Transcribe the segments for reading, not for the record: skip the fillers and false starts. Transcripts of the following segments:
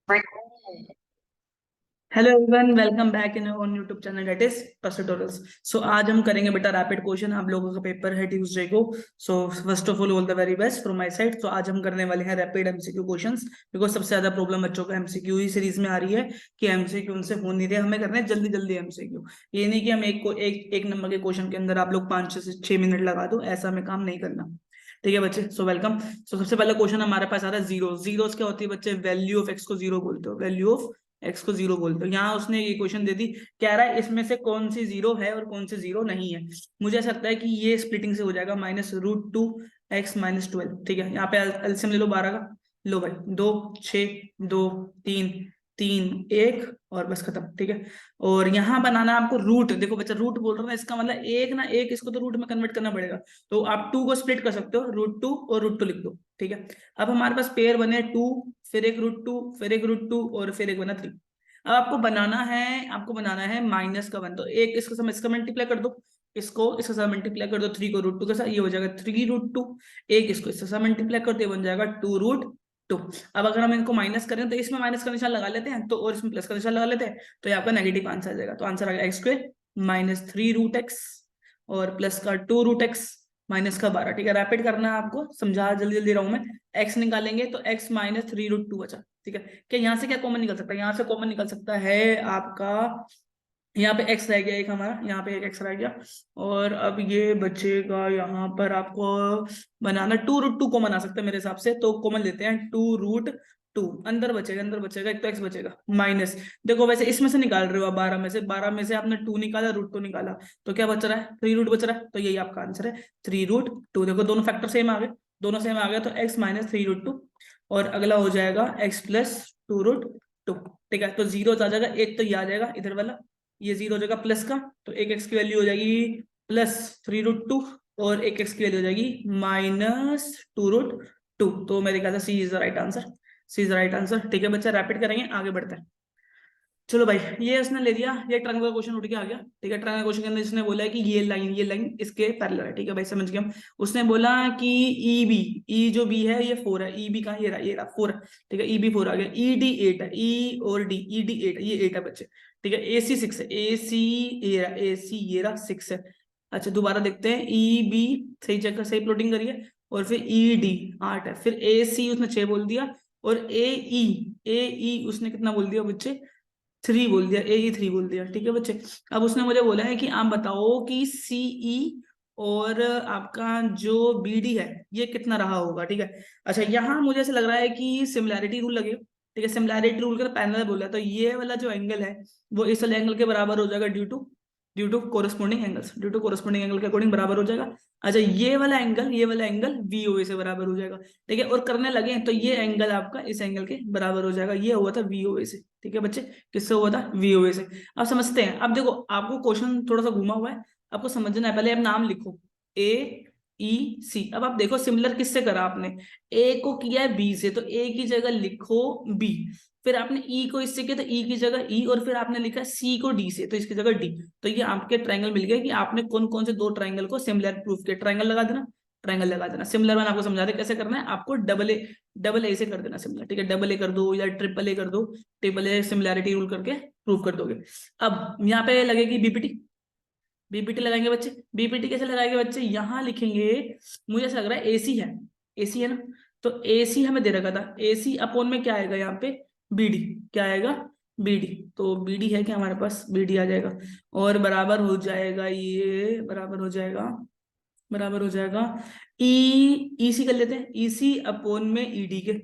Hello everyone, welcome back in on YouTube channel that is tutorials. So आज हम करेंगे बेटा रैपिड क्वेश्चन। आप लोगों का पेपर है ट्यूसडे को। So first of all the very best from my side. तो आज हम करने वाले हैं रैपिड एमसीक्यू क्वेश्चंस, बिकॉज सबसे ज्यादा प्रॉब्लम बच्चों का एमसीक्यू ही सीरीज में आ रही है कि एमसीक्यू उनसे हो नहीं रहे। हमें करना है जल्दी जल्दी एमसीक्यू। ये नहीं कि हम एक नंबर के क्वेश्चन के अंदर आप लोग 5 से 6 मिनट लगा दो, ऐसा हमें काम नहीं करना। ठीक है बच्चे, सो वेलकम। सो सबसे पहला क्वेश्चन हमारे पास आ रहा है जीरो। जीरोस क्या होती है बच्चे? वैल्यू ऑफ एक्स को जीरो बोलते हो, वैल्यू ऑफ एक्स को जीरो बोलते हो। यहाँ उसने ये क्वेश्चन दे दी, कह रहा है इसमें से कौन सी जीरो है और कौन सी जीरो नहीं है। मुझे ऐसा लगता है कि ये स्प्लिटिंग से हो जाएगा -√2x-12। ठीक है, यहाँ पे एलसीएम ले लो 12 का। लो भाई, 2 6 2 3 3 1 और बस खत्म। ठीक है, और यहाँ बनाना है आपको रूट। देखो बच्चा, रूट बोल रहा हूँ ना, इसका मतलब एक ना एक इसको तो रूट में कन्वर्ट करना पड़ेगा। तो आप 2 को स्प्लिट कर सकते हो, √2 और √2 लिख दो। ठीक है, अब हमारे पास पेयर बने 2, फिर एक √2, फिर एक √2 और फिर एक बना 3। अब आपको बनाना है माइनस का 1। तो एक इसके साथ इसका मल्टीप्लाई कर दो, इसको इसके साथ मल्टीप्लाई कर दो 3 को √2 के साथ, ये हो जाएगा 3√2। एक इसको इसके साथ मल्टीप्लाई कर दो, बन जाएगा 2√2। अब अगर हम इनको माइनस करें तो इसमें माइनस का निशान लगा लेते हैं, तो और इसमें प्लस का निशान लगा लेते हैं, तो ये आपका नेगेटिव आंसर आ जाएगा। तो आंसर आ गया x² -3√x और प्लस का 2√x माइनस का 12। ठीक है, रैपिड करना है आपको, समझा जल्दी जल्दी रहा हूं मैं। x निकालेंगे तो x -3√2 बचा। ठीक है, क्या यहाँ से क्या कॉमन निकल सकता है? यहाँ से कॉमन निकल सकता है आपका, यहाँ पे x रह गया एक हमारा, यहाँ पे एक x रह गया। और अब ये बचेगा यहाँ पर आपको बनाना 2√2 को बना सकते हैं मेरे हिसाब से, तो कॉमन लेते हैं 2√2। अंदर बचेगा एक तो x बचेगा माइनस। देखो वैसे इसमें से निकाल रहे हो आप 12 में से आपने 2 निकाला, √2 निकाला, तो क्या बच रहा है? 3 रूट बच रहा है। तो यही आपका आंसर है 3√2। देखो दोनों फैक्टर सेम आ गए, दोनों सेम आ गए, तो x -3√2 और अगला हो जाएगा x +2√2। ठीक है, तो जीरो आ जाएगा, एक तो ये आ जाएगा इधर वाला, ये जीरो हो जाएगा प्लस का, तो एक एक्स की वैल्यू हो जाएगी +3√2 और एक एक्स की वैल्यू हो जाएगी -2√2। तो मेरे ख्याल से C is the right answer. C is the right answer. ठीक है बच्चा, रैपिड करेंगे, आगे बढ़ते हैं। चलो भाई, ये उसने ले लिया, ये ट्रायंगल का क्वेश्चन उठ के आ गया। ठीक है, ट्रायंगल क्वेश्चन के अंदर इसने बोला है कि ये लाइन इसके पैरेलल है। ठीक है भाई, समझ गए हम। उसने बोला कि ई बी, ई जो बी है ये 4 है, ई बी कहाँ? ये रहा 4 है। ठीक है, ई बी 4 आ गया, ई डी 8 है, ई और डी, ई डी 8 है, ये 8 है बच्चे। ठीक है, ए सी 6 है, ए सी ये रहा 6 है। अच्छा दोबारा देखते हैं, ई बी सही जगह सही प्लॉटिंग करिए, और फिर ई डी 8 है, फिर ए सी उसने 6 बोल दिया, और ए ई उसने कितना बोल दिया बच्चे? 3 बोल दिया, ए3 बोल दिया। ठीक है बच्चे, अब उसने मुझे बोला है कि आप बताओ कि सीई और आपका जो बीडी है ये कितना रहा होगा। ठीक है, अच्छा यहाँ मुझे ऐसा लग रहा है कि सिमिलैरिटी रूल लगेगा। ठीक है, सिमिलैरिटी रूल का पैरेलल बोला, तो ये वाला जो एंगल है वो इस वाले एंगल के बराबर हो जाएगा due to corresponding angles, due to corresponding angle के अकॉर्डिंग बराबर हो जाएगा। अच्छा ये वाला एंगल वीओए से बराबर हो जाएगा। ठीक है, और करने लगे तो ये एंगल आपका इस एंगल के बराबर हो जाएगा, ये हुआ था वीओए से। ठीक है बच्चे, किससे हुआ था? वीओए से। अब समझते हैं। अब देखो आपको क्वेश्चन थोड़ा सा घुमा हुआ है, आपको समझना है। पहले आप नाम लिखो, ए ई सी। अब आप देखो सिमिलर किससे करा आपने? ए को किया है बी से, तो ए की जगह लिखो बी। फिर आपने ई को इससे किया, तो ई की जगह ई, और फिर आपने लिखा सी को डी से, तो इसकी जगह डी। तो ये आपके ट्रायंगल मिल गए कि आपने कौन कौन से दो ट्रायंगल को सिमिलर प्रूफ किया। ट्रायंगल लगा देना, ट्रायंगल लगा देना। सिमिलर मैंने आपको समझा दिया कैसे करना है, आपको डबल ए से कर देना सिमिलर। ठीक है, डबल ए कर दो या ट्रिपल ए कर दो, ट्रिपल ए सिमिलैरिटी रूल करके प्रूव कर दोगे। अब यहाँ पे लगेगी बीपीटी। बीपीटी लगाएंगे बच्चे, बीपीटी कैसे लगाएंगे बच्चे? यहाँ लिखेंगे, मुझे ऐसा लग रहा है एसी है, एसी है ना, तो एसी हमें दे रखा था, एसी अपॉन में क्या आएगा यहाँ पे? बीडी। क्या आएगा? बीडी। तो बीडी है क्या हमारे पास? बीडी आ जाएगा, और बराबर हो जाएगा, ये बराबर हो जाएगा ई, ईसी कर लेते हैं, ईसी अपॉन में ईडी के,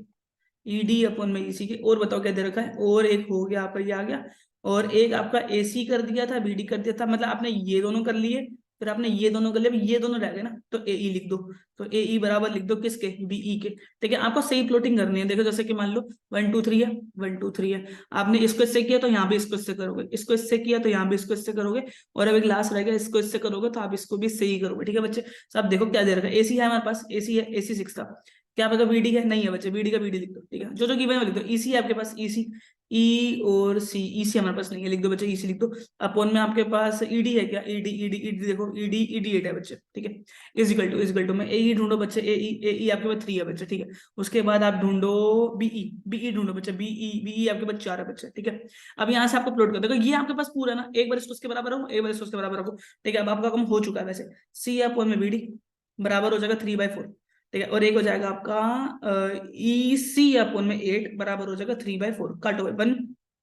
ईडी अपॉन में ईसी के। और बताओ क्या दे रखा है? और एक हो गया आपका, ये आ गया, और एक आपका एसी कर दिया था, बीडी कर दिया था, मतलब आपने ये दोनों कर लिए, फिर आपने ये दोनों कर लिए, ये दोनों रह गए ना, तो ए लिख दो। तो ए बराबर लिख दो किसके? बीई के। ठीक है, आपको सही प्लॉटिंग करनी है। देखो जैसे कि मान लो 1 2 3 है, 1 2 3 है, आपने इसको इससे किया तो यहाँ भी इसको इससे करोगे, इसको इससे किया तो यहाँ भी इसको इससे करोगे, और अब एक लास्ट रहेगा, इसको इससे करोगे तो आप इसको भी सही करोगे। ठीक है बच्चे, तो आप देखो क्या दे रखा है, एसी है हमारे पास, एसी है, एसी 6 था, क्या पता बीडी है, नहीं है बच्चे, बीडी का बीडी लिख दो, ठीक है। जो जो गिवन है लिख दो। ईसी है आपके पास, ईसी, ई और सी, ईसी हमारे पास नहीं है, लिख दो बच्चे, ईसी लिख दो। अपोन में आपके पास ईडी है क्या, ईडी, ईडी, ईडी देखो, ईडी, ईडी 8 है बच्चे, ठीक है। इजिकल टू में ए ढूंढो बच्चे, ए आपके पास 3 है बच्चे, ठीक है। उसके बाद आप ढूंढो बीई, बीई ढूंढो बच्चे, बीई आपके पास 4 है बच्चे, ठीक है। अब यहाँ से आपको प्लॉट कर देखो, ये आपके पास पूरा ना, एक बार इसको उसके बराबर रखो, एक बार इसको उसके बराबर रखो, ठीक है। अब आपका काम हो चुका है वैसे। सी अपोन में बीडी बराबर हो जाएगा 3/4, ठीक है। और एक हो जाएगा आपका ई सी अपोन में 8 बराबर हो जाएगा 3/4, काटो 1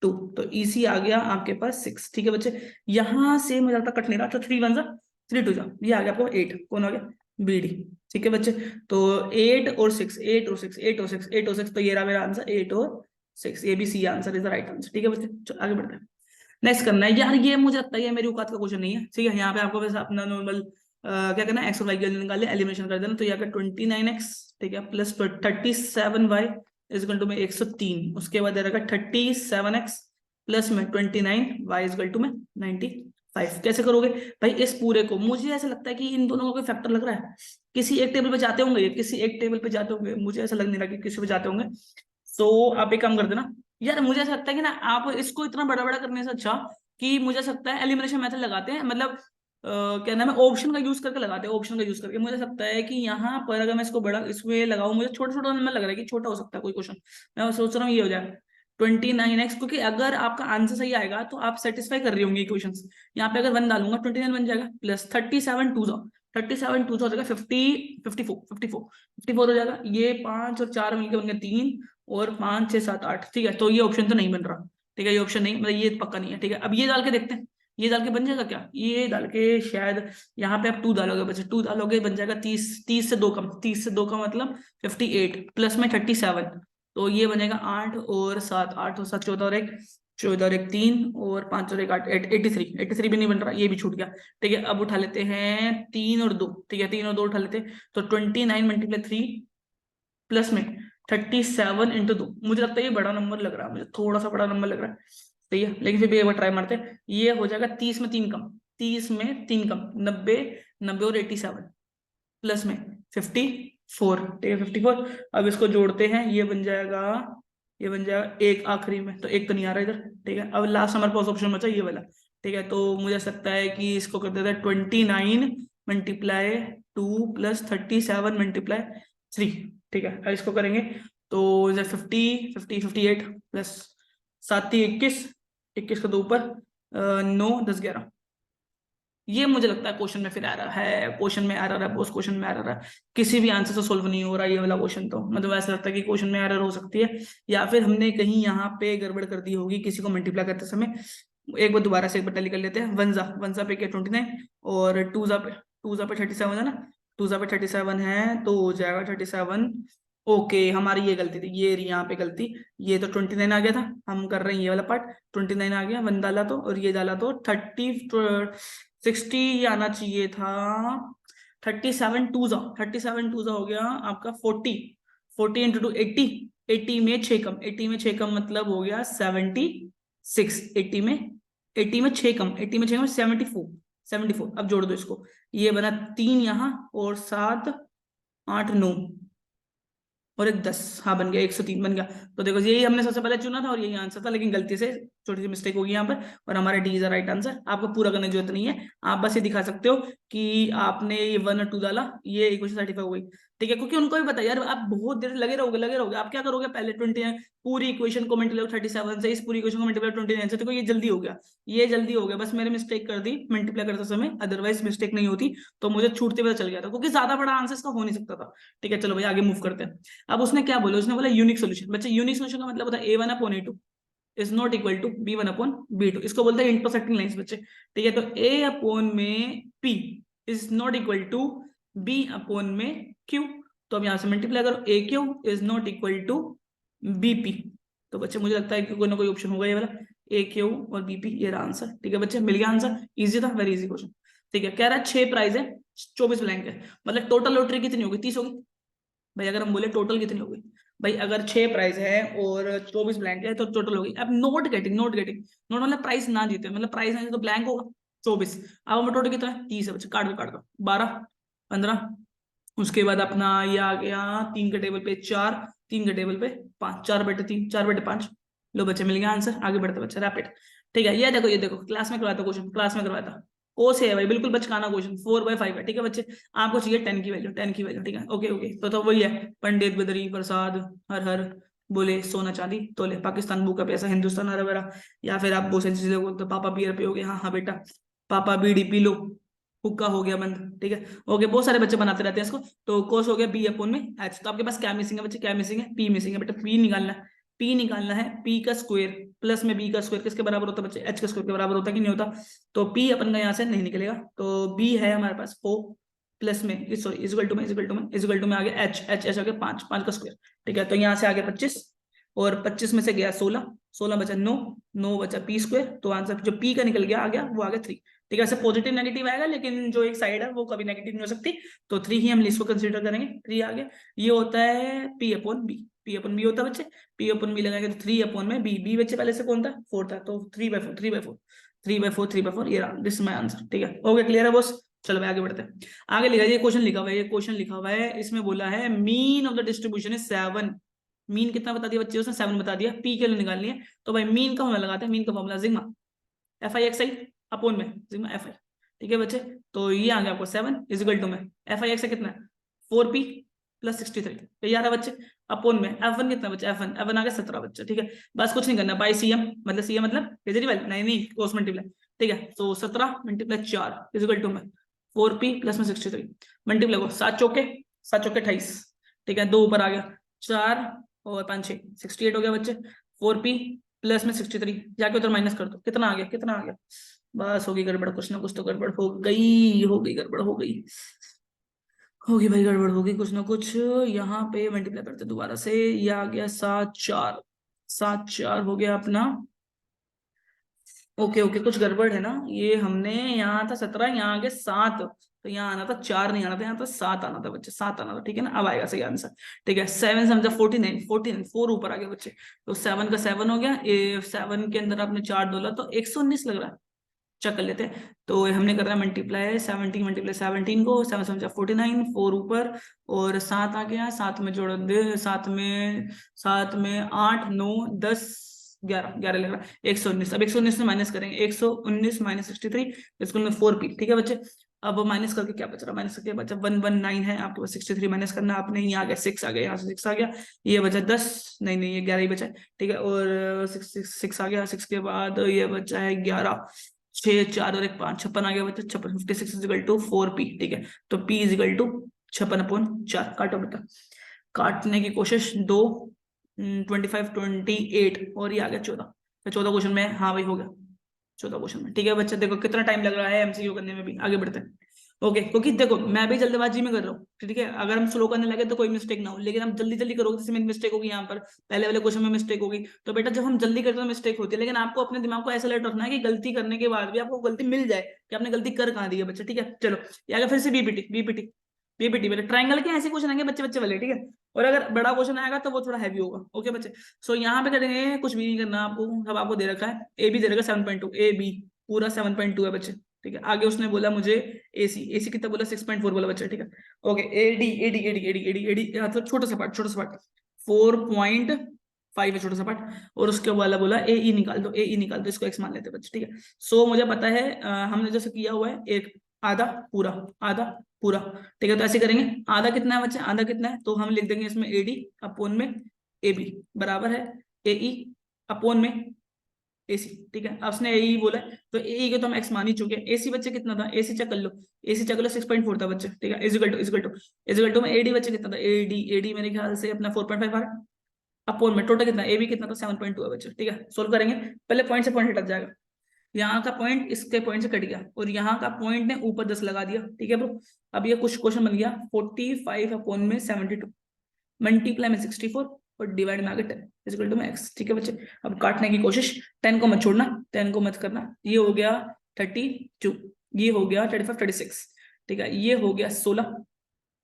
2, तो ई सी आ गया आपके पास 6, ठीक है बच्चे। यहां से मुझे लगता कट नहीं रहा, तो 3 1 जा 3 2 जा, ये आ गया आपको 8, कौन हो गया, बीडी, ठीक है बच्चे। तो 8 और 6, 8 और 6, 8 और 6, 8 और 6, तो ये रहा मेरा आंसर 8 और 6, ये भी C answer is the right answer, ठीक है बच्चे। चलो आगे बढ़ते हैं। नेक्स्ट करना है यार, ये मुझे लगता है ये मेरी औकात का क्वेश्चन नहीं है, ठीक है। यहाँ पे आपको वैसे अपना नॉर्मल क्या करना है, एक्स और वाई की वैल्यू निकाल ले, एलिमिनेशन कर देना। तो यहाँ का 29x, ठीक है, प्लस 37y इजकल टू में 103, उसके बाद रहेगा 37x प्लस में 29y इजकल टू में 95। कैसे करोगे भाई इस पूरे को, मुझे ऐसा लगता है कि इन दोनों का कोई फैक्टर लग रहा है, किसी एक टेबल पे जाते होंगे, ये किसी एक टेबल पे जाते होंगे, मुझे ऐसा लग नहीं रहा कि किसी पे जाते होंगे। तो आप एक काम कर देना यार, मुझे ऐसा लगता है कि ना आप इसको इतना बड़ा बड़ा करने से अच्छा कि मुझे सकता है एलिमिनेशन मेथड लगाते हैं, मतलब क्या नाम है, ऑप्शन का यूज करके लगाते हैं, ऑप्शन का यूज करके। मुझे लगता है कि यहाँ पर अगर मैं इसको बड़ा इसमें लगाऊं, मुझे छोटा छोटा नंबर लग रहा है कि छोटा हो सकता है कोई क्वेश्चन, मैं सोच रहा हूँ ये हो जाए 29x, क्योंकि अगर आपका आंसर सही आएगा तो आप सेटिस्फाई कर रही होंगे क्वेश्चन। यहाँ पे अगर 1 डालूंगा 29 बन जाएगा, प्लस 37 2 हो जाएगा 54 हो जाएगा, ये 5 और 4 मिलकर बन गया 3, और 5 6 7 8, ठीक है। तो ये ऑप्शन तो नहीं बन रहा, ठीक है, ये ऑप्शन नहीं, मतलब ये पक्का नहीं है, ठीक है। अब ये डाल के देखते हैं, ये डाल के बन जाएगा क्या, ये डाल के शायद यहाँ पे आप 2 डालोगे बच्चे, 2 डालोगे बन जाएगा 30, 30 से 2 कम, 30 से 2 का मतलब 58 प्लस में 37, तो ये बनेगा 8 और 7, 8 और 7 14 और 1, 14 और 1 3, और 5 और 1 8, 83 भी नहीं बन रहा, ये भी छूट गया, ठीक है। अब उठा लेते हैं 3 और 2, ठीक है, 3 और 2 उठा लेते हैं, तो 29 मल्टीप्लाई 3 प्लस में 37 इंटू 2, मुझे लगता है ये बड़ा नंबर लग रहा है, मुझे थोड़ा सा बड़ा नंबर लग रहा है, सही है, लेकिन फिर भी एक बार ट्राई मारते हैं। ये हो जाएगा 30 में 3 कम, 30 में 3 कम 90, 90 और 87 प्लस में 54, ठीक है 54। अब इसको जोड़ते हैं, ये बन जाएगा, ये बन जाएगा एक आखिरी में, तो एक तो नहीं आ रहा इधर, ठीक है। अब लास्ट हमारे पास ऑप्शन बचा ये वाला, ठीक है। तो मुझे लगता है कि इसको कर देते हैं 29 मल्टीप्लाई 2 प्लस 37 मल्टीप्लाई 3, ठीक है। अब इसको करेंगे तो 50 50 58 प्लस 7 21, 21 का 2 ऊपर 9 10 11, ये मुझे लगता है क्वेश्चन में फिर एरर है, क्वेश्चन में एरर है, पोस्ट क्वेश्चन में एरर है, किसी भी आंसर से सोल्व नहीं हो रहा ये वाला क्वेश्चन। तो मतलब ऐसा लगता है कि क्वेश्चन में एरर हो सकती है, या फिर हमने कहीं यहाँ पे गड़बड़ कर दी होगी किसी को मल्टीप्लाई करते समय। एक बार दोबारा से एक बार टैली कर लेते हैं। वन जा पे क्या 29, और टू जा पे 37 है ना, टू जा पे 37 है, तो हो जाएगा 37। ओके, हमारी ये गलती थी, ये रही यहाँ पे गलती, ये तो 29 आ गया था, हम कर रहे हैं ये वाला पार्ट, 29 आ गया, 1 डाला तो, और ये डाला तो 60 ये आना चाहिए था, 37 टू जा हो गया आपका 40, 40 इंटू 2 80, 80 में 6 कम, 80 में 6 कम मतलब हो गया 76, 80 में 6 कम, 80 में 6 कम 74, 74। अब जोड़ दो इसको, ये बना 3 यहाँ, और 7 8 9 और एक 10, हाँ बन गया 103 बन गया। तो देखो यही हमने सबसे पहले चुना था और यही आंसर था, लेकिन गलती से छोटी सी मिस्टेक होगी यहाँ पर, और हमारा D is the right answer. आपको पूरा करने की जरूरत नहीं है, आप बस ये दिखा सकते हो कि आपने ये 1 और 2 डाला, ये इक्वेशन सर्टिफाई हो गई, ठीक है। क्योंकि उनको भी पता है यार, आप बहुत देर लगे रहोगे, आप क्या करोगे, पहले 20 पूरी इक्वेशन को मल्टीप्लाई 37 से, इस पूरी इक्वेशन को मल्टीप्लाई 29 से, देखो ये जल्दी हो गया, ये जल्दी हो गया, बस मैंने मिस्टेक कर दी मल्टीप्लाई करते समय, अदरवाइज मिस्टेक नहीं होती, तो मुझे छूटते पता चल गया था, क्योंकि ज्यादा बड़ा आंसर इसका हो नहीं सकता था, ठीक है। चलो भाई आगे मूव करते हैं। अब उसने क्या बोला, उसने बोला यूनिक सोल्यूशन। बच्चे यूनिक सोल्यूशन का मतलब होता है a1 upon a2 is not equal to b1 upon b2, इसको बोलते हैं इंटरसेक्टिंग लाइंस बच्चे, ठीक है। तो a अपॉन में p is not equal to b upon में q, तो अब यहां से मल्टीप्लाई करो, aq is not equal to bp। तो बच्चे मुझे लगता है कि कोई ना कोई ऑप्शन होगा ये वाला, aq और bp, ये रहा आंसर, ठीक है बच्चे, मिल गया आंसर, इजी था, वेरी इजी क्वेश्चन, ठीक है। कह रहा है 6 प्राइज है, 24 ब्लैंक है, मतलब टोटल लॉटरी कितनी होगी, 30 होगी भाई। अगर हम बोले टोटल कितनी होगी भाई, अगर 6 प्राइस है और 24 ब्लैंक है तो टोटल होगी। अब नोट मतलब प्राइस ना जीते, मतलब प्राइस ना जीते तो ब्लैंक होगा 24। अब हम टोटल कितना है 30 है बच्चे, काट दो 12 15 उसके बाद अपना ये आ गया 3 के टेबल पे 4, 3 के टेबल पे 5, 4/3, 4/5। लो बच्चे मिल गया आंसर। आगे बढ़ते बच्चे रैपिड। ठीक है, ये देखो क्लास में करवाया था क्वेश्चन, क्लास में करवाया था। कोस है भाई, बिल्कुल बचकाना क्वेश्चन, 4/5 है। ठीक है बच्चे, आपको चाहिए 10 की वैल्यू, 10 की वैल्यू। ठीक है, ओके ओके। तो वही है, पंडित बद्री प्रसाद हर हर बोले, सोना चांदी तोले, पाकिस्तान भूखा पैसा, हिंदुस्तान हरा भरा। या फिर आप बहुत सारी चीजें बोलते हो, पापा बियर पियोगे, हाँ हाँ बेटा, पापा बीड़ी पी लो, हुक्का हो गया बंद। ठीक है, ओके, बहुत सारे बच्चे बनाते रहते हैं इसको। तो कोस हो गया B/H। तो आपके पास क्या मिसिंग है बच्चे, क्या मिसिंग है, P मिसिंग है बेटा। P निकालना है, P निकालना है। P का स्क्वायर प्लस में B का स्क्वायर किसके बराबर होता है बच्चे, H के स्क्वायर के बराबर होता है कि नहीं होता। तो P अपन का यहाँ से नहीं निकलेगा, तो B है हमारे पास 4 प्लस में, सॉरी इजिकल टू में आ गया H आ गया 5, 5 का स्क्वायर। ठीक है, तो यहाँ से आ गया 25, और 25 में से गया 16, 16 बचा 9, 9 बचा P स्क्वायर। तो आंसर जो P का निकल गया आ गया, वो आ गया 3। ठीक है, ऐसे पॉजिटिव नेगेटिव आएगा, लेकिन जो एक साइड है वो कभी नेगेटिव नहीं हो सकती। तो 3 ही हम इसको कंसीडर करेंगे, 3 आ गया। ये होता है P/B, P/B होता है बच्चे। P/B लगाएंगे तो 3/B, B बच्चे पहले से कौन था, 4 था, तो 3/4, 3/4, 3/4, 3/4, ये रहा, दिस माय आंसर। ठीक है, ओके, क्लियर है बॉस। चलो भाई आगे बढ़ते हैं। आगे लिखा है, ये क्वेश्चन लिखा हुआ है, ये क्वेश्चन लिखा हुआ है, इसमें बोला है mean of the distribution is 7। Mean कितना बता दिया बच्चे, उसने 7 बता दिया। P के लिए निकालनी है, तो भाई मीन का फॉर्मूला लगाते हैं। मीन का फॉर्मूला सिग्मा FI/XI अपॉन में सिग्मा FI। ठीक है बच्चे, तो ये आ गया आपको 7 इजिकल टू में FI/XI कितना है, 4P प्लस 63। तो यार बच्चे, अपॉन में F1 कितना बच्चा, F1 आ गया 17 बच्चे। ठीक है, बस कुछ नहीं करना, बाई CM, मतलब CM मतलब केजरीवाल, नहीं नहीं क्रॉस मल्टीप्लाई। ठीक है, तो 17 × 4 इजिकल टू में 4P प्लस में 63 मल्टीप्लाई को 7 चौके 28। ठीक है, 2 ऊपर आ गया, 4 और 5 6 68 हो गया बच्चे। 4P प्लस में 63, जाके उधर माइनस कर दो, कितना आ गया, कितना आ गया। बस होगी गड़बड़, कुछ ना कुछ तो गड़बड़ हो गई गड़बड़ होगी भाई, गड़बड़ होगी कुछ ना कुछ। यहाँ पे मल्टीप्लाई करते दोबारा से, ये आ गया 7 4, 7 4 हो गया अपना। ओके ओके, कुछ गड़बड़ है ना, ये हमने यहाँ था 17, यहाँ आ गया 7, तो यहाँ आना था 4, नहीं आना था, यहाँ तो 7 आना था बच्चे, 7 आना था। ठीक है ना, अब आएगा सही आंसर। ठीक है, 7 समझा 49, 49 4 ऊपर आ गया बच्चे, तो 7 का 7 हो गया। 7 के अंदर आपने 4 डोला तो 119 लग रहा है, चेक कर लेते हैं। तो हमने करना है मल्टीप्लाई 17 मल्टीप्लाई 17 को, 7 समझा 49, 4 ऊपर और 7 आ गया, 7 में जोड़ दे, 7 में 8 9 10 11, 11 लग रहा है, 119। अब 119 में माइनस करेंगे, 119 माइनस 63, इसको में 4P। ठीक है बच्चे, अब माइनस करके क्या बच रहा, माइनस करके बचा 119 है आपके पास, 63 माइनस करना आपने, यहाँ आ गया 6 आ गया, यहाँ से 6 आ गया, ये बचा 10, नहीं नहीं ये 11 ही बचा है। ठीक है, और 6 आ गया, 6 के बाद ये बचा है 11, 6 4 और 1 5, 56 आ गया बच्चा, 56, 56 इजिकल टू 4P। ठीक है, तो P इजिकल टू 56/4, काटो बेटा, काटने की कोशिश, 2 25 28 और ये आ गया 14। तो 14 क्वेश्चन में, हाँ भाई हो गया 14 क्वेश्चन में। ठीक है बच्चा, देखो कितना टाइम लग रहा है MCQ करने में भी। आगे बढ़ते हैं। ओके, क्योंकि देखो मैं भी जल्दबाजी में कर रहा हूँ, ठीक है, अगर हम स्लो करने लगे तो कोई मिस्टेक ना हो, लेकिन हम जल्दी जल्दी करोगे, जैसे मेरी मिस्टेक होगी यहाँ पर, पहले वाले क्वेश्चन में मिस्टेक होगी। तो बेटा जब हम जल्दी करते हैं तो मिस्टेक होती है, लेकिन आपको अपने दिमाग को ऐसा लेट रखना है कि गलती करने के बाद भी आपको गलती मिल जाए कि आपने गलती कर कहाँ दी है बच्चा। ठीक है, चलो ये आगे फिर से बीपीटी बेटा, ट्राइंगल के ऐसे क्वेश्चन आएंगे बच्चे बच्चे वाले। ठीक है, और अगर बड़ा क्वेश्चन आएगा तो वो थोड़ा हैवी होगा। ओके बच्चे, सो यहाँ पे करेंगे, कुछ भी नहीं करना आपको, सब आपको दे रखा है। ए बी दे रखा है 7.2, ए बी पूरा 7.2 है बच्चे। ठीक है, आगे उसने बोला मुझे एसी कितना बोला, 6.4 बोला बच्चा। ठीक है, ओके, एडी मतलब छोटा सा पार्ट, 4.5 है, छोटा सा पार्ट। और उसके वाला बोला ए निकाल दो, इसको एक्स मान लेते बच्चे। ठीक है, सो मुझे पता है हमने जैसे किया हुआ है, एक आधा पूरा, आधा पूरा। ठीक है, तो ऐसे करेंगे, आधा कितना है बच्चे, आधा कितना है, तो हम लिख देंगे इसमें एडी अपोन में AB बराबर है AE अपोन में AC। ठीक है, अब उसने AE बोला है, तो AE के तो हम एक्स मान ही चुके हैं। AC बच्चे कितना था, AC चेक कर लो, 6.4 था बच्चे। ठीक है, इजिकल टू में AD बच्चे कितना था, AD मेरे ख्याल से अपना 4.5 आ रहा है, अपोन में टोटल कितना, AB कितना था 7.2 है बच्चे। ठीक है, सोल्व करेंगे, पहले पॉइंट से पॉइंट हट जाएगा, यहाँ का पॉइंट इसके पॉइंट से कट गया, और यहाँ का पॉइंट ने ऊपर 10 लगा दिया। ठीक है ब्रो, अब ये कुछ क्वेश्चन बन गया 45 अपोन में 72 मल्टीप्लाई में 64 और डिवाइड में आगे 10 इक्वल टू में x। ठीक है बच्चे, अब काटने की कोशिश, 10 को मत छोड़ना, 10 को मत करना। ये हो गया 32, ये हो गया 35 36। ठीक है, ये हो गया 16,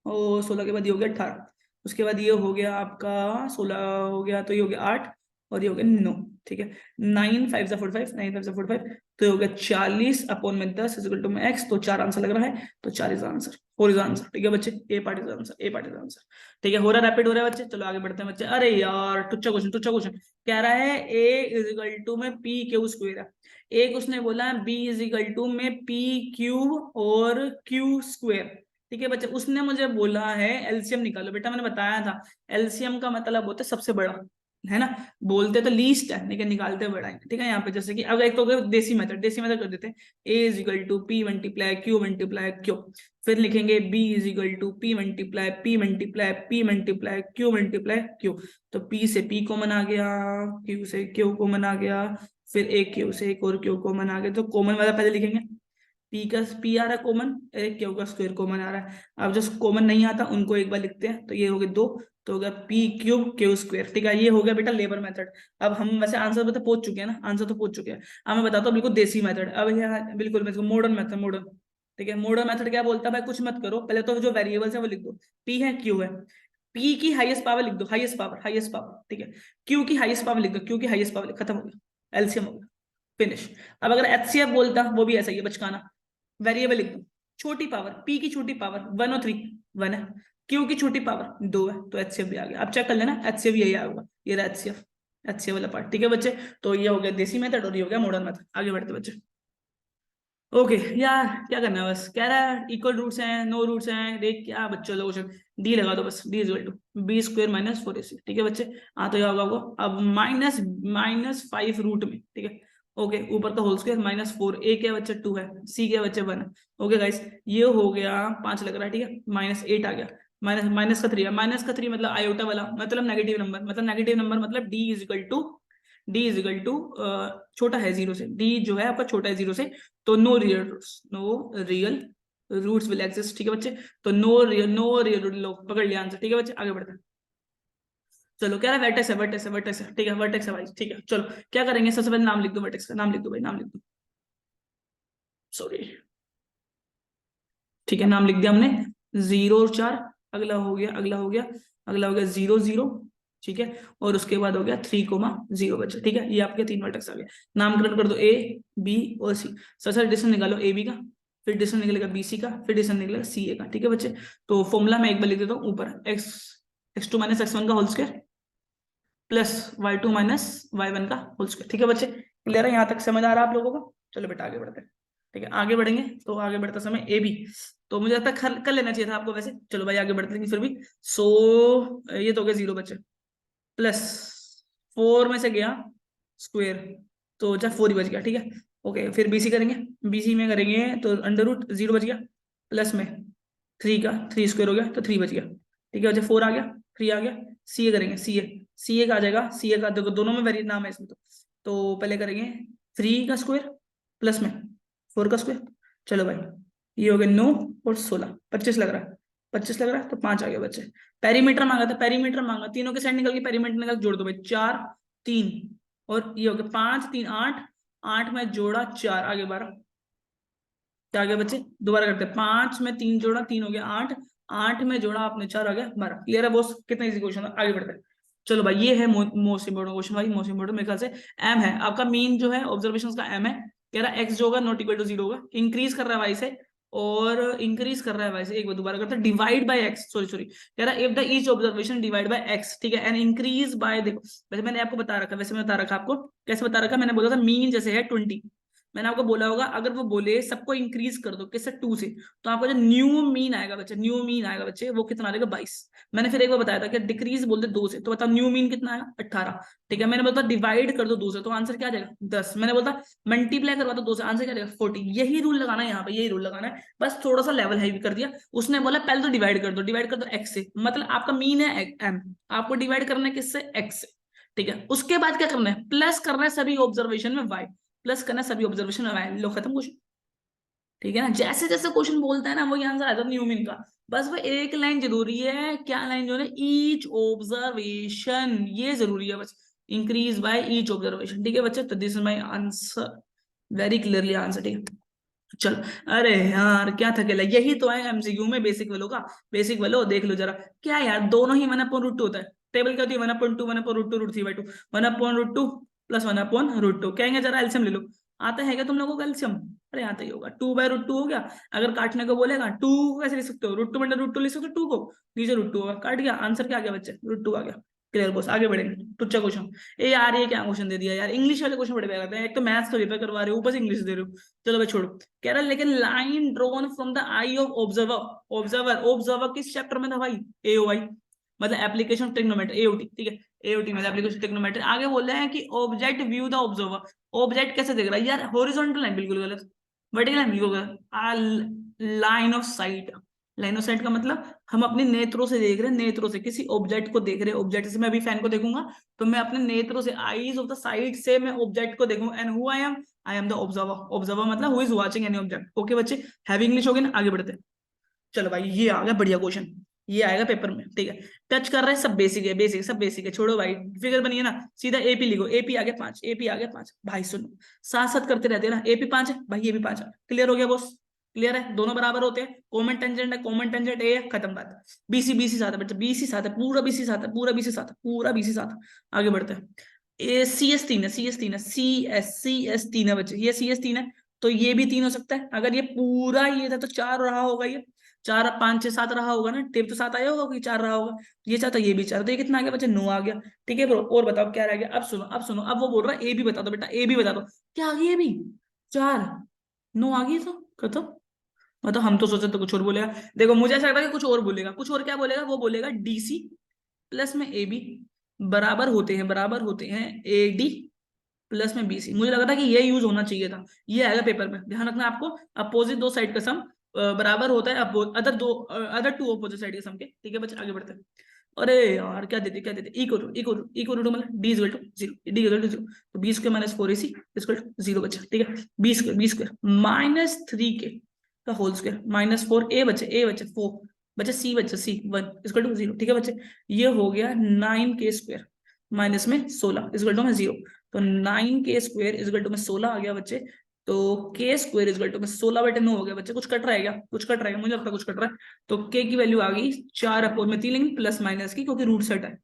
और 16 के बाद ये हो गया 18, उसके बाद ये हो गया आपका 16 हो गया, तो ये हो गया 8, और ये हो गया 9, ठीक है। 9 5 जा 45, 9 5 जा 45, तो ये हो गया 40 अपॉन में 10 इज इक्वल टू में x, तो 4 आंसर लग रहा है, तो 4 इज आंसर, 4 इज आंसर, ठीक है बच्चे, A part is answer, A part is answer, ठीक है। हो रहा है, रैपिड हो रहा है बच्चे, चलो आगे बढ़ते हैं बच्चे। अरे यार टुच्चा क्वेश्चन, टुच्चा क्वेश्चन कह रहा है a इज इक्वल टू में p क्यू स्क्वायर है, एक उसने बोला है b इज इक्वल टू में p क्यूब और q स्क्वायर, ठीक है बच्चे। उसने मुझे बोला है एलसीएम निकालो, बेटा मैंने बताया था एलसीएम का मतलब होता है सबसे बड़ा, है ना, बोलते तो लीस्ट है लेकिन निकालते बड़ा है, ठीक है। यहाँ पे जैसे कि अब एक तो देसी मेथड, देसी मेथड कर देते हैं, a is equal to p multiply q, फिर लिखेंगे b is equal to p multiply q, तो p से p कॉमन आ गया, q से q कॉमन आ गया, फिर एक q से एक और q कॉमन आ गया, तो कॉमन वाला पहले लिखेंगे, p आ रहा है कॉमन, एक q का स्क्वायर कॉमन आ रहा है। अब जो कॉमन नहीं आता उनको एक बार लिखते हैं, तो ये हो गए 2, तो हो गया p क्यूब q स्क्वायर, ठीक है। ये हो गया बेटा लेबर मेथड। अब हम वैसे आंसर तो पहुंच चुके हैं ना, आंसर तो पहुंच चुके हैं। अब मैं बताता हूँ बिल्कुल देसी मेथड, अब यहाँ बिल्कुल मॉडर्न मेथड, मॉडर्न, ठीक है। मॉडर्न मेथड क्या बोलता है भाई, कुछ मत करो, पहले तो जो वेरिएबल्स है वो लिख दो, p है q है, p की हाईएस्ट पावर लिख दो, हाईएस्ट पावर, ठीक है। q की हाईएस्ट पावर लिख दो, q की हाईएस्ट पावर, खत्म हो गया, एलसीएम हो गया, फिनिश। अब अगर एचसीएफ बोलता वो भी ऐसा ही है बचकाना, वेरिएबल लिख दो, छोटी पावर, p की छोटी पावर 1 और 3 1 है, q की छोटी पावर 2 है, तो एचसीएफ भी आ गया। अब चेक कर लेना एचसीएफ यही आया होगा, ये रहा एचसीएफ, एचसीएफ वाला पार्ट, ठीक है बच्चे। तो ये हो गया देसी मेथड और ये हो गया मॉडर्न मेथड। आगे बढ़ते बच्चे। ओके यार क्या करना है, बस कह रहा है इक्वल रूट्स हैं, नो रूट्स हैं, देख क्या बच्चों लोग, डी लगा दो बस, D is equal to B square minus 4ac, ठीक है बच्चे। हाँ तो ये होगा वो अब माइनस माइनस 5 रूट में, ठीक है। ओके ऊपर तो होल स्क्वायर माइनस 4, ए क्या बच्चे 2 है, सी क्या बच्चे 1 है। ओके गाइस ये हो गया 5 लग रहा है, ठीक है, माइनस 8 आ गया, माइनस माइनस का 3 है, माइनस का 3 मतलब आयोटा वाला, मतलब नेगेटिव नंबर, मतलब नेगेटिव नंबर, मतलब D is equal to, D is equal to छोटा है जीरो से, डी जो है आपका छोटा है जीरो से, तो no real roots, no real roots will exist, ठीक है बच्चे। तो नो रियल रूट लो, पकड़ लिया आंसर, ठीक है बच्चे। आगे बढ़ते हैं, चलो क्या है, वर्टेक्स है, वर्टेक्स है, वर्टेक्स है, ठीक है, वर्टेक्स है भाई, ठीक है। चलो क्या करेंगे, सबसे पहले नाम लिख दो, वर्टेक्स का नाम लिख दो भाई, नाम लिख दो, सॉरी, ठीक है, नाम लिख दिया हमने, 0 और 4, अगला हो गया, अगला हो गया, अगला हो गया 0 0, ठीक है, और उसके बाद हो गया 3,0 बच्चे, ठीक है। ये आपके 3 वर्टेक्स आ गए, नामकरण कर दो ए बी और सी, सबसे डिस्टेंस निकालो ए बी का, फिर डिस्टेंस निकलेगा बी सी का, फिर डिस्टेंस निकलेगा सी ए का, ठीक है बच्चे। तो फॉर्मूला में एक बार लिख देता हूँ ऊपर, x2 माइनस x1 का whole square plus y2 minus y1 का होल स्क्वायर, ठीक है बच्चे। क्लियर है, यहाँ तक समझ आ रहा है आप लोगों को। चलो बेटा आगे बढ़ते हैं, ठीक है, आगे बढ़ेंगे तो आगे बढ़ते समय ए बी, तो मुझे लगता है कर लेना चाहिए था आपको वैसे, चलो भाई आगे बढ़ते हैं फिर भी। ये तो हो गया 0 बच्चे, प्लस 4 में से गया स्क्वेयर, तो जा 4 ही बच गया, ठीक है। ओके फिर बीसी करेंगे, बीसी में करेंगे तो अंडर रूट 0 बच गया, प्लस में 3 का 3 स्क्वायर हो गया, तो 3 बच गया, ठीक है बच्चे। 4 आ गया, 3 आ गया, सी ए करेंगे, सी ए का आ जाएगा, सी ए का देखो दोनों में वेरी नाम है इसमें, तो पहले करेंगे 3 का स्क्वायर प्लस में 4 का स्क्वायर, चलो भाई ये हो गया 9 और 16, 25 लग रहा है, 25 लग रहा है, तो 5 आ गया बच्चे। पेरीमीटर मांगा था, पेरीमीटर मांगा, तीनों के साइड निकल के पेरीमीटर निकल के जोड़ दो भाई, 4 3 और ये हो गया 5 3 8, 8 में जोड़ा 4, आगे 12, क्या आ गया बच्चे, दोबारा करते हैं, 5 में 3 जोड़ा 3 हो गया 8, 8 में जोड़ा आपने 4 आ गया 12। क्लियर है बॉस, कितना इजी क्वेश्चन है, आगे बढ़ते हैं। चलो भाई ये है मोस्ट इंपोर्टेंट क्वेश्चन भाई, मोस्ट इंपोर्टेंट मेरे ख्याल से एम है आपका, मीन जो है ऑब्जर्वेशन का एम है, कह रहा एक्स जो होगा नॉट इक्वल टू 0 होगा, इंक्रीज कर रहा है वाई से, और इंक्रीज कर रहा है वाई से, एक बार दोबारा करते हैं, divide by x, sorry sorry, कह रहा है if the each observation divide by x, ठीक है, एंड इंक्रीज बाय, देखो वैसे मैंने आपको बता रखा, वैसे मैं बता रखा आपको, कैसे बता रखा, मैंने बोला था मीन जैसे है 20, मैंने आपको बोला होगा अगर वो बोले सबको इंक्रीज कर दो किससे 2 से, तो आपका जो न्यू मीन आएगा बच्चे, न्यू मीन आएगा बच्चे, वो कितना आएगा 22। मैंने फिर एक बार बताया था कि डिक्रीज बोलते 2 से, तो बताओ न्यू मीन कितना आएगा 18, ठीक है। मैंने बोला डिवाइड कर दो 2 से, तो आंसर क्या आ जाएगा 10। मैंने बोला मल्टीप्लाई करवा दो 2 से, आंसर क्या आएगा 40। यही रूल लगाना है यहाँ पे, यही रूल लगाना है, बस थोड़ा सा लेवल हैवी कर दिया। उसने बोला पहले तो डिवाइड कर दो, डिवाइड कर दो एक्स से, मतलब आपका मीन है एम, आपको डिवाइड करना है किससे, एक्स से, ठीक है। उसके बाद क्या करना है, प्लस करना है सभी ऑब्जर्वेशन में वाई, प्लस करना सभी ऑब्जर्वेशन में, लो खत्म क्वेश्चन, ठीक है ना। जैसे जैसे क्वेश्चन बोलता है ना वही आंसर आता है न्यूमिन का, बस वो एक लाइन जरूरी है, क्या लाइन जो है, ईच ऑब्जर्वेशन, ये जरूरी है बस, इंक्रीज बाय ईच ऑब्जर्वेशन, ठीक है बच्चे। तो this is my answer, very clearly answer, ठीक है। चल, अरे यार क्या थकेला, यही तो है एमसीक्यू में बेसिक वालों का, बेसिक वालों देख लो जरा, क्या यार दोनों ही मैंने अपन रूट होता है, टेबल क्या होती है 1/2 1/√2 √3/2 1/√2 प्लस 1/√2 कहेंगे जरा एलसीएम ले लो। आता है क्या तुम लोगों को एलसीएम? अरे आता ही होगा 2/√2 हो गया। अगर काटने को बोलेगा 2 कैसे लिख सकते हो √2 लिख सकते हो 2 को नीचे √2 होगा काट गया आंसर क्या आ गया बच्चे √2 आ गया। क्लियर बॉस आगे बढ़ेंगे टुच्चा क्वेश्चन। ए यार ये क्या क्वेश्चन दे दिया यार इंग्लिश वाले क्वेश्चन बड़े प्यारे हैं एक तो मैथ्स का पेपर करवा रहे हो ऊपर से इंग्लिश दे रहे हो। चलो भाई छोड़ो कह रहा लेकिन line drawn from the I of observer observer observer किस चैप्टर में था भाई एओआई मतलब एप्लीकेशन ऑफ ट्रिग्नोमेट्री एओटी ठीक है एओटी मतलब एप्लीकेशन ट्रिग्नोमेट्री आगे बोल रहे हैं कि object view the observer object कैसे देख रहा है यार हॉरिजॉन्टल लाइन बिल्कुल गलत वर्टिकल लाइन बिल्कुल गलत line of site line of site का मतलब हम अपने नेत्रों से देख रहे हैं नेत्रों से किसी ऑब्जेक्ट को देख रहे हैं ऑब्जेक्ट से मैं अभी फैन को देखूंगा तो मैं अपने नेत्रों से आईज ऑफ द साइट से मैं ऑब्जेक्ट को देखूंगा and who I am the observer observer मतलब who is watching any object okay बच्चे हैवी इंग्लिश हो गई ना आगे बढ़ते हैं। चलो भाई ये आ गया बढ़िया क्वेश्चन ये आएगा पेपर में ठीक है टच कर रहे हैं सब बेसिक है बेसिक सब बेसिक है छोड़ो भाई फिगर बनी है ना सीधा एपी लिखो एपी आगे 5 एपी आगे 5 भाई सुनो साथ साथ करते रहते हैं ना एपी 5 है भाई ये भी 5 है क्लियर हो गया बॉस क्लियर है दोनों बराबर होते हैं कॉमन टेंजेंट है कॉमन टेंजेंट ए है खत्म बात बीसी बीसी साथ है बच्चा बीसी साथ है पूरा बीसी साथ है पूरा बीसी साथ है पूरा बीसी साथ आगे बढ़ते हैं ए सी एस 3 है सी एस 3 है सी एस 3 है बच्चे ये सी एस 3 है तो ये भी 3 हो सकता है अगर ये पूरा ये था तो 4 रहा होगा ये 4 5 6 7 रहा होगा ना टेप तो 7 आया होगा कि 4 रहा होगा ये 4 तो ये भी 4 तो ये कितना आ गया बच्चे 9 आ गया ठीक है ब्रो और बताओ क्या रह गया अब सुनो अब वो बोल रहा है ए भी बता दो बेटा ए भी बता दो क्या आ गई ए भी 4 9 आ गई तो खत्म मतलब हम तो सोचे तो कुछ और बोलेगा देखो मुझे ऐसा लगता है कि कुछ और क्या बोलेगा वो बोलेगा डीसी प्लस में ए बी बराबर होते हैं ए डी प्लस में बीसी मुझे लगा था कि ये यूज होना चाहिए था ये आएगा पेपर में ध्यान रखना आपको अपोजिट दो साइड का सम बराबर होता है अदर टू अपोजिट साइड के सम के ठीक है बच्चे आगे बढ़ते हैं। अरे यार क्या देते इक्वल टू मतलब D equal to zero D equal to zero तो B square minus 4ac equal to zero बच्चा ठीक है बी स्क्वायर -3k का होल स्क्वायर -4 ए बच्चे 4 बच्चे सी 1 इक्वल टू जीरो ठीक है बच्चे ये हो गया 9k स्क्वायर माइनस में 16 इक्वल टू में जीरो तो 9k स्क्वायर इक्वल टू में 16 आ गया बच्चे तो k स्क्वायर इक्वल टू में 16/9 हो गया बच्चे कुछ कट रहा है क्या कुछ कट रहा है मुझे लगता है कुछ कट रहा है तो k की वैल्यू आ गई 4/3 लेकिन प्लस माइनस की क्योंकि रूट सेट है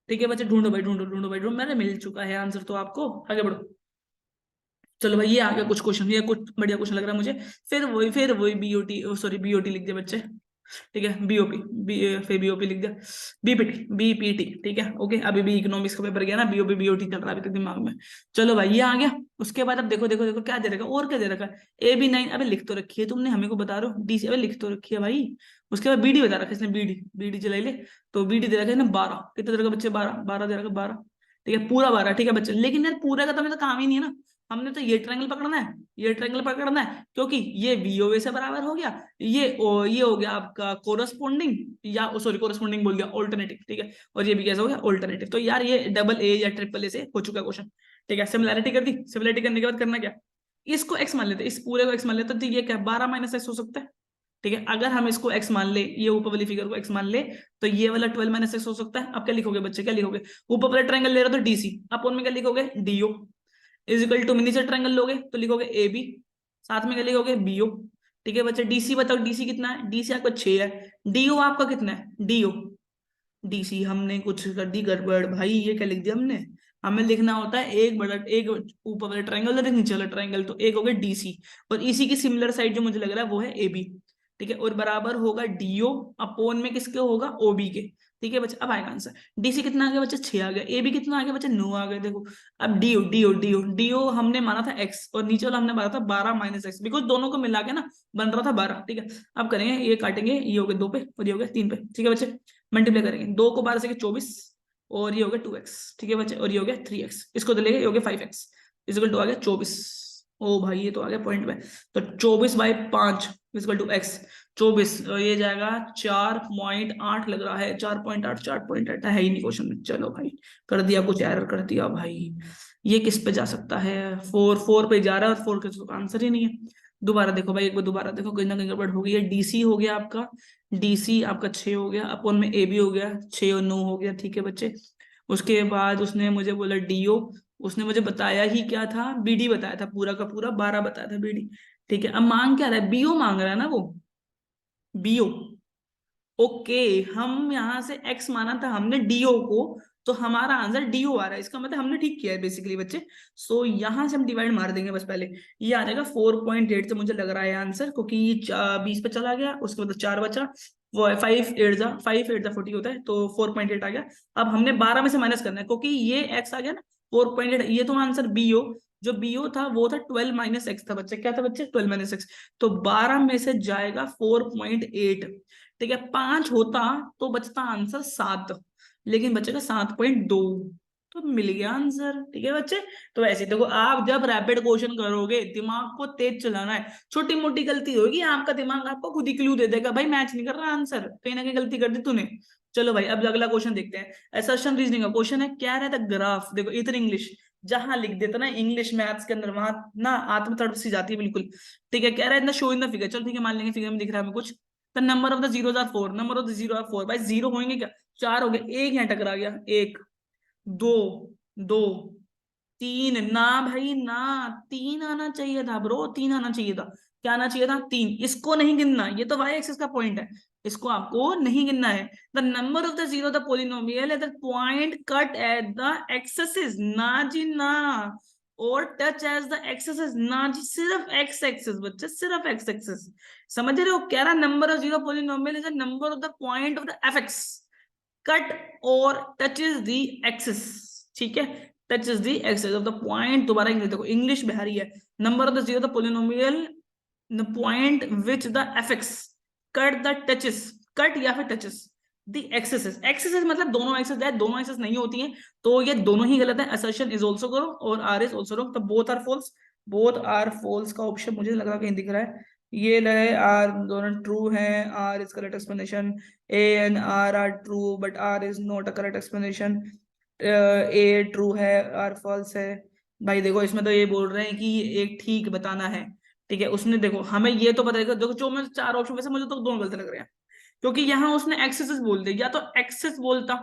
ठीक है बच्चे ढूंढो मैंने मिल चुका है आंसर तो आपको आगे बढ़ो। चलो भाई ये आ गया कुछ क्वेश्चन ये कुछ बढ़िया क्वेश्चन लग रहा है मुझे फिर वही बीओटी सॉरी बीओटी लिख दिया बच्चे ठीक है बीओपी फिर बीओपी लिख दिया बीपीटी ठीक है ओके अभी भी इकोनॉमिक्स का पेपर गया ना बीओपी बीओटी चल रहा है अभी तक दिमाग में। चलो भाई ये आ गया उसके बाद अब देखो क्या दे रखा और क्या दे रखा है AB9 अबे लिख तो रखी है तुमने हमें को बता रहे हो डी अबे लिख तो रखी है भाई उसके बाद बीडी बता रखा है इसने बीडी चलाई ले तो बीडी दे रखा है ना 12 कितने दे रखा बच्चे 12 दे रखा 12 ठीक है पूरा 12 ठीक है बच्चे लेकिन यार पूरा का तो हमें तो काम ही नहीं है ना हमने तो ये ट्रायंगल पकड़ना है ये ट्रायंगल पकड़ना है क्योंकि ये बीओए से बराबर हो गया ये हो गया आपका कोरस्पोंडिंग या सॉरी कोरस्पोंडिंग बोल गया ऑल्टरनेटिव ठीक है और ये भी कैसा हो गया ऑल्टरनेटिव तो यार ये डबल ए या ट्रिपल ए से हो चुका क्वेश्चन ठीक है सिमिलैरिटी कर दी सिमिलैरिटी करने के बाद करना क्या इसको एक्स मान लेते इस पूरे को एक्स मान लेते तो ये क्या 12 - x हो सकता है ठीक है अगर हम इसको x मान ले ये ऊपर वाली फिगर को x मान ले तो ये वाला 12 - x हो सकता है अब क्या लिखोगे बच्चे क्या लिखोगे ऊपर वाला ट्रायंगल ले रहे हो तो डीसी अपन में क्या लिखोगे DO is equal to miniature triangle लोगे तो लिखोगे ए बी साथ में क्या लिखोगे बीओ ठीक है बच्चे डीसी बताओ डीसी कितना है डीसी आपका 6 है डीओ आपका कितना है डीओ डीसी हमने कुछ कर दी गड़बड़ भाई ये क्या लिख दिया हमने हमें लिखना होता है एक ऊपर वाला ट्रायंगल और एक नीचे वाला ट्रायंगल तो एक हो गया डीसी और इसी की सिमिलर साइड जो मुझे लग रहा है वो है ए बी ठीक है और बराबर होगा डीओ अपोन में किसके होगा ओबी के ठीक है बच्चे अब आएगा आंसर डीसी कितना आ गया बच्चे 6 आ गया ए बी कितना आ गया बच्चे 9 आ गया देखो अब डीओ हमने माना था एक्स और नीचे वाला हमने माना था 12 - x बिकॉज दोनों को मिला के ना बन रहा था 12 ठीक है अब करेंगे ये काटेंगे ये हो गया 2 पे और ये हो गया 3 पे ठीक है बच्चे मल्टीप्लाई करेंगे 2 को 12 से 24 और ये हो गया 2x ठीक है बच्चे और ये हो गया 3x इसको तो लेंगे ये हो गया 5x इक्वल टू आ गया 24 ओ भाई ये तो आ गया पॉइंट में तो 24/5 इक्वल टू x 24 ये जाएगा 4.8 लग रहा है 4.8 है ही नहीं क्वेश्चन में चलो भाई कर दिया कुछ एरर कर दिया भाई ये किस पे जा सकता है 4 पे जा रहा है और 4 का आंसर ही नहीं है दोबारा देखो भाई एक बार दोबारा देखो कहीं ना कहीं गड़बड़ हो गई है डीसी हो गया आपका डीसी आपका 6 हो गया अपन में ए बी हो गया 6 और 9 हो गया ठीक है बच्चे उसके बाद उसने मुझे बोला डीओ उसने मुझे बताया ही क्या था बीडी बताया था पूरा का पूरा 12 बताया था बीडी ठीक है अब मांग क्या रहा है बीओ मांग रहा है ना वो बीओ ओके, हम यहाँ से x माना था हमने डीओ को, तो हमारा आंसर डीओ आ रहा है, इसका मतलब हमने ठीक किया है बेसिकली बच्चे। सो यहाँ से हम डिवाइड मार देंगे बस पहले, ये आ जाएगा 4.8 से मुझे लग रहा है आंसर, क्योंकि 20 पे चला गया, उसके बाद 4 बचा, वो है 5 8 जा 40 होता है, तो 4.8 आ गया। अब हमने 12 में से माइनस करना है, क्योंकि ये x आ गया ना 4.8, ये तो आंसर बी हो, जो बी ओ था वो था 12 माइनस एक्स था बच्चे, क्या था बच्चे 12 माइनस एक्स, तो 12 में से जाएगा 4.8, ठीक है 5 होता तो बचता आंसर 7, लेकिन बचेगा 7.2, तो मिल गया आंसर, ठीक है बच्चे। तो ऐसे देखो, आप जब रैपिड क्वेश्चन करोगे दिमाग को तेज चलाना है, छोटी मोटी गलती होगी आपका दिमाग आपको खुद ही क्लू दे देगा, भाई मैच नहीं कर रहा आंसर, कहीं ना कहीं गलती कर दी तूने। चलो भाई अब अगला क्वेश्चन देखते हैं, असर्शन रीजनिंग का क्वेश्चन है, क्या रहता है ग्राफ, देखो इधर इंग्लिश, जहां लिख देता ना इंग्लिश मैथ्स के अंदर, वहां ना आत्म तड़प सी जाती है बिल्कुल, ठीक है। कह रहा है ना शो इन द फिगर, चल ठीक है मान लेंगे फिगर में दिख रहा है हमें कुछ, the number of the zero are 4, number of the zero are 4, भाई जीरो होंगे क्या, 4 हो गए, एक यहाँ टकरा गया, एक, दो, दो, तीन ना भाई ना, तीन आना चाहिए था ब्रो, तीन आना चाहिए था, क्या आना चाहिए था, तीन, इसको नहीं गिनना, ये तो वाई एक्सिस का पॉइंट है, इसको आपको नहीं गिनना है। The number of the zero the polynomial at the point cut at the axis, ना जी ना, और टच एज द एक्सेस, ना जी, सिर्फ एक्स एक्सेस बच्चे, सिर्फ एक्स एक्सेस, समझ रहे हो, कह रहा number of zero polynomial is the number of the point of the F X cut और टचेस द एक्सेस, ठीक है, touches the axis of the point, दोबारा इंग्लिश देखो, इंग्लिश बिहारी है, number of the zero the polynomial the point which the F X cut the touches, cut या फिर touches the access, access मतलब दोनों एक्सेस है, दोनों एक्सेस नहीं होती हैं, तो ये दोनों ही गलत है, असर्शन इज ऑल्सो करो और आर इज ऑल्सो रॉन्ग, तो both are false, both are false का ऑप्शन मुझे लग रहा कहीं दिख रहा है, ये रहे आर दोनों ट्रू हैं, R is correct explanation, A and R are true but R is not a correct explanation, A true है आर फॉल्स है। भाई देखो इसमें तो ये बोल रहे हैं कि एक ठीक बताना है, ठीक है, उसने देखो हमें ये तो बताएगा, देखो जो मैं चार ऑप्शन, वैसे मुझे तो दोनों गलत लग रहे हैं, क्योंकि यहाँ उसने एक्सेस बोल दिया, या तो एक्सेस बोलता,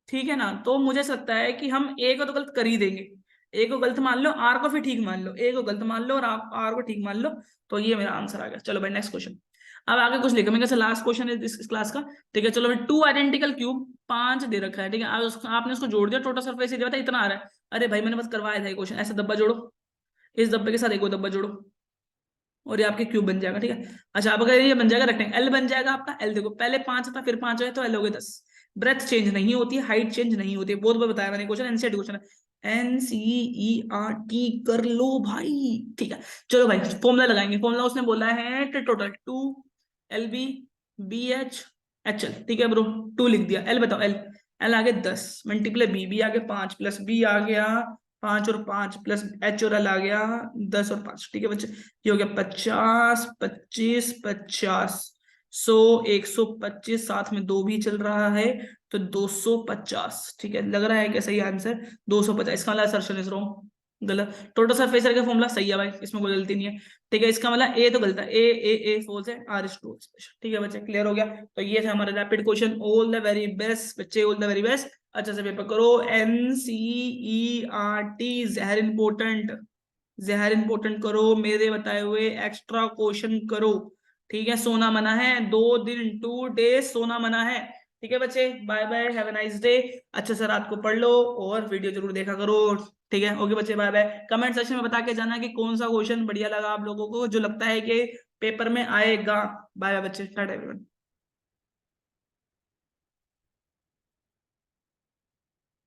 ठीक है ना, तो मुझे ऐसा लगता है कि हम ए को तो गलत कर ही देंगे, ए को गलत मान लो, आर को फिर ठीक मान लो, ए को गलत मान लो और आप आर को ठीक मान लो, तो ये मेरा आंसर आ गया। चलो भाई नेक्स्ट क्वेश्चन, अब आगे कुछ लिखा, मेरे लास्ट क्वेश्चन है इस क्लास का, ठीक है। चलो भाई, टू आइडेंटिकल क्यूब, 5 दे रखा है, ठीक है, आपने उसको जोड़ दिया, टोटल सरफेस एरिया था इतना आ रहा है, अरे भाई मैंने बस करवाया था ये क्वेश्चन, ऐसा डब्बा जोड़ो, इस डब्बे के साथ एक और डब्बा जोड़ो, और ये आपके क्यूब बन जाएगा, ठीक है। अच्छा अब अगर ये बन जाएगा रेक्टेंगल, एल बन जाएगा आपका, एल देखो पहले 5 था फिर 5 है, तो एल हो गया 10, ब्रेथ चेंज नहीं होती है, हाइट चेंज नहीं होती है, बहुत बार बताया मैंने, क्वेश्चन एनसीईआरटी क्वेश्चन है, एनसीईआरटी कर लो भाई, ठीक है। चलो भाई फॉर्मूला लगाएंगे, फॉर्मूला उसने बोला है total 2 L B B H H L, ठीक है ब्रो, 2 लिख दिया, एल बताओ, एल, एल आगे 10 मल्टीप्लाई बी आगे 5 प्लस बी आ गया 5 और 5 प्लस एच और एल आ गया 10 और 5, ठीक है बच्चे, ये हो गया 50 25 50, 100 125, साथ में 2 भी चल रहा है, तो 250, ठीक है, लग रहा है कि सही आंसर 250, इसका मतलब असर्शन इज रॉन्ग, गलत, टोटल सरफेस एरिया का फॉर्मूला सही है भाई, इसमें कोई गलती नहीं है, ठीक है, इसका मतलब ए तो गलत है, ए फॉल्स है, आर इज ट्रू, ठीक है बच्चे, क्लियर हो गया। तो ये था हमारा rapid question, all the very best बच्चे, ऑल द वेरी बेस्ट, अच्छा से पेपर करो, एनसीईआरटी जहर इंपोर्टेंट, जहर इंपोर्टेंट करो, मेरे बताए हुए एक्स्ट्रा क्वेश्चन करो, ठीक है, सोना मना है, 2 दिन 2 डेज सोना मना है, ठीक है बच्चे, bye bye, have a nice day, अच्छा से रात को पढ़ लो और वीडियो जरूर देखा करो, ठीक है, ओके बच्चे, बाय बाय, कमेंट सेक्शन में बता के जाना कि कौन सा क्वेश्चन बढ़िया लगा आप लोगों को, जो लगता है कि पेपर में आएगा, बाय बाय बच्चे, टाटा एवरीवन।